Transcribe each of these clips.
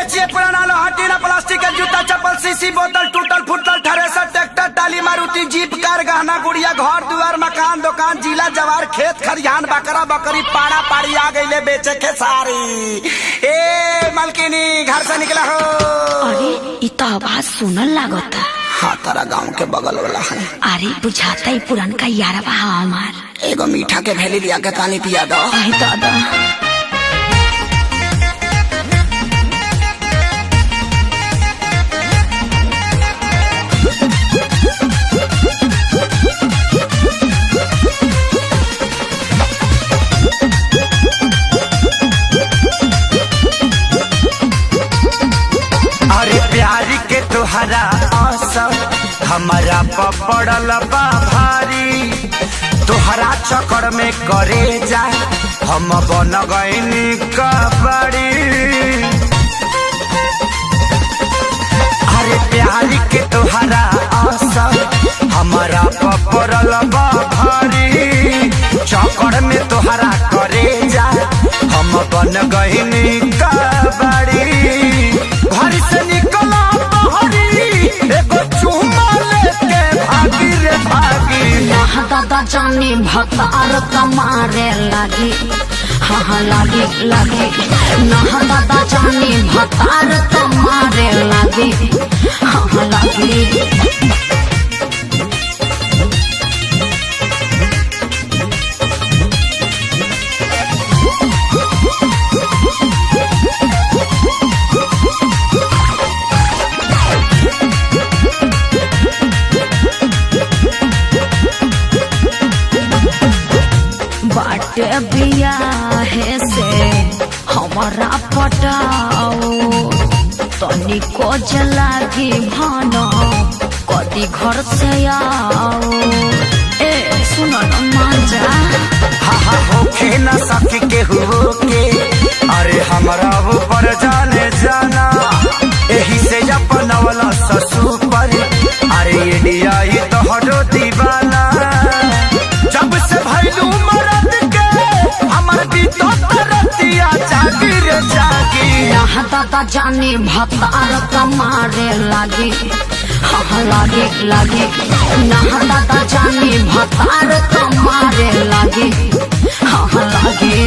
बेचिए पुराना लोहा टीना प्लास्टिक के जूता चप्पल सीसी बोतल टूटल फूटल थ्रेसर ट्रैक्टर टाली मारुति जीप कार गहना गुड़िया घर दुआर मकान दुकान जिला जवार खेत खरियान बकरा बकरी पाड़ा पाड़ी आ गई बेचे के सारी। ए मलकिनी घर से निकला हो। अरे इ तो आवाज सुनल लागता। हाँ तारा गाँव के बगल वाला है। अरे बुझाता ही पुरानका यारवा हमार। एगो मीठा के भेली लिया के पानी पिया दो। दादा तोहरा असर हमारा पड़ल बा भारी तोहरा चक्कर में करे जा हम बन गईनी कबड़ी। अरे प्यारी के तोहरा असर हमारा पड़ल बा भारी चक्कर में तोहरा करे जा हम बन गईनी कबड़ी। घर से निकला दादा जानी भतार मारे लगी। हाँ लगी लगी ना दादा जानी भतार मारे लगी। हाँ लगी बाटे बियाहे से हमारा पटाओ तनिको जलागी भानो कदी घर से आओ। ए सुनो न मांजा हाँ होके न सकी के के अरे हमारा ऊपर जाने जाना यही से अपना वाला ससुर पर अरे इंडिया ही तो हटो दीवाना जब से भैलू दादा जानी भतार मारे लगी। हाँ लगी लगी ना दादा जानी भतार मारे लगी। हाँ लगी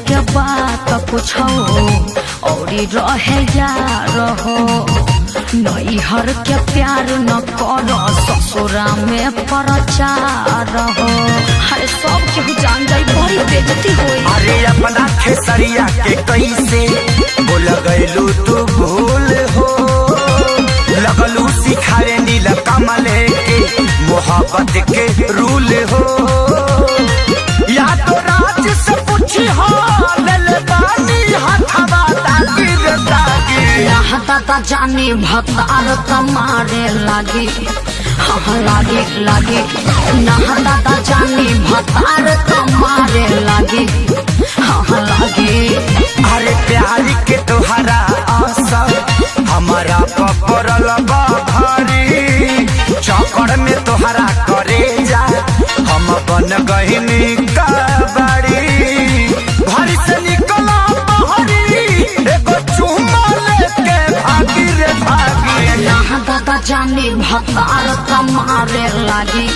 के बात पूछो और रहे यार हो नैहर के प्यार न करो ससुरा में प्रचार हो। अरे सब केहू जान जाई बड़ी बेइज्जती होई। अरे अपना खेसरिया के कैसे बोल गइलू तू भूल हो लगलू सिखाए नील कमले के मोहब्बत के रूल हो या तो राज से पूछी हो दादा जानी भतार मारे लगी। हाँ लगी लगी ना दादा जानी भतार मारे लगी। हाँ लगी अरे प्यारी के तोहरा असर हमारा पड़ल बा भारी चक्कर में तोहरा करे जा हम बन गईनी कबड़ी। घर से निकला दादा जानी भतार मारे लगी।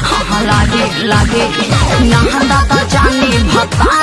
हाँ लगी लगी ना दादा जानी भतार